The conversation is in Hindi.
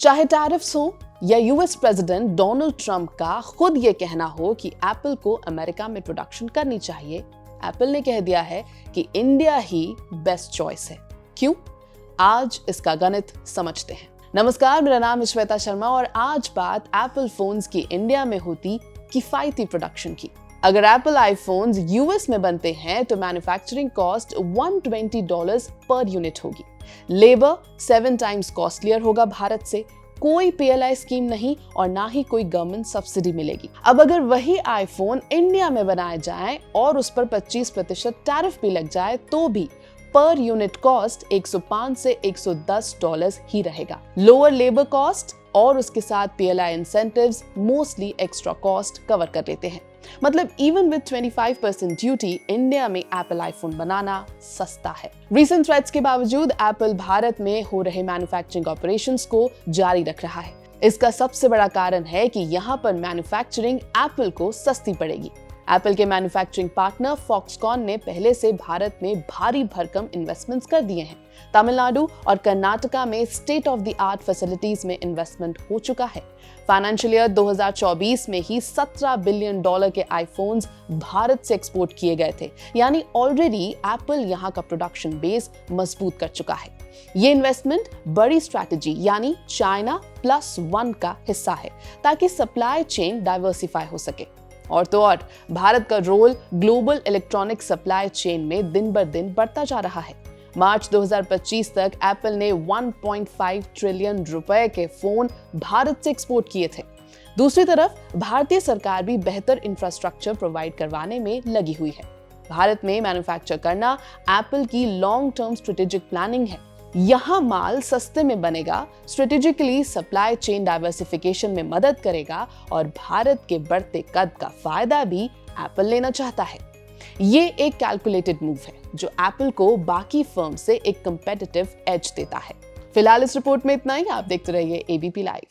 चाहे टैरिफ्स हो या यूएस प्रेसिडेंट डोनाल्ड ट्रंप का खुद ये कहना हो कि एप्पल को अमेरिका में प्रोडक्शन करनी चाहिए, एप्पल ने कह दिया है कि इंडिया ही बेस्ट चॉइस है। क्यों? आज इसका गणित समझते हैं। नमस्कार, मेरा नाम है श्वेता शर्मा और आज बात एप्पल फोन्स की इंडिया में होती किफायती प्रोडक्शन की। अगर एप्पल आईफोन्स यूएस में बनते हैं तो मैन्युफैक्चरिंग कॉस्ट $120 पर यूनिट होगी। लेबर 7 टाइम्स कॉस्टलियर होगा भारत से, कोई पीएलआई स्कीम नहीं और ना ही कोई गवर्नमेंट सब्सिडी मिलेगी। अब अगर वही आईफोन इंडिया में बनाए जाएं और उस पर 25% टैरिफ भी लग जाए तो भी पर यूनिट कॉस्ट $105 से $110 ही रहेगा। लोअर लेबर कॉस्ट और उसके साथ PLI incentives mostly extra cost cover कर लेते हैं। मतलब इवन विद 25% ड्यूटी इंडिया में एप्पल आईफोन बनाना सस्ता है। रीसेंट थ्रेट्स के बावजूद एप्पल भारत में हो रहे मैन्युफैक्चरिंग ऑपरेशंस को जारी रख रहा है। इसका सबसे बड़ा कारण है कि यहाँ पर मैन्युफैक्चरिंग एप्पल को सस्ती पड़ेगी। एप्पल के मैन्युफैक्चरिंग पार्टनर फॉक्सकॉन ने पहले से भारत में भारी भरकम इन्वेस्टमेंट्स कर दिए हैं। तमिलनाडु और कर्नाटका में state of the art facilities में इन्वेस्टमेंट हो चुका है। फाइनेंशियल ईयर 2024 में ही $17 बिलियन के आईफोन्स भारत से एक्सपोर्ट किए गए थे, यानी ऑलरेडी एप्पल यहाँ का प्रोडक्शन बेस मजबूत कर चुका है। ये इन्वेस्टमेंट बड़ी स्ट्रैटेजी यानी चाइना +1 का हिस्सा है ताकि सप्लाई चेन डाइवर्सिफाई हो सके। और तो और भारत का role global electronic supply chain में दिन ब दिन बढ़ता जा रहा है। मार्च 2025 तक एप्पल ने 1.5 ट्रिलियन रुपए के फोन भारत से एक्सपोर्ट किए थे। दूसरी तरफ भारतीय सरकार भी बेहतर इंफ्रास्ट्रक्चर प्रोवाइड करवाने में लगी हुई है। भारत में मैन्युफैक्चर करना एप्पल की लॉन्ग टर्म स्ट्रेटेजिक प्लानिंग है। यहाँ माल सस्ते में बनेगा, स्ट्रेटेजिकली सप्लाई चेन डाइवर्सिफिकेशन में मदद करेगा और भारत के बढ़ते कद का फायदा भी एप्पल लेना चाहता है। ये एक कैलकुलेटेड मूव है जो एप्पल को बाकी फर्म से एक कंपेटिटिव एज देता है। फिलहाल इस रिपोर्ट में इतना ही। आप देखते रहिए एबीपी लाइव।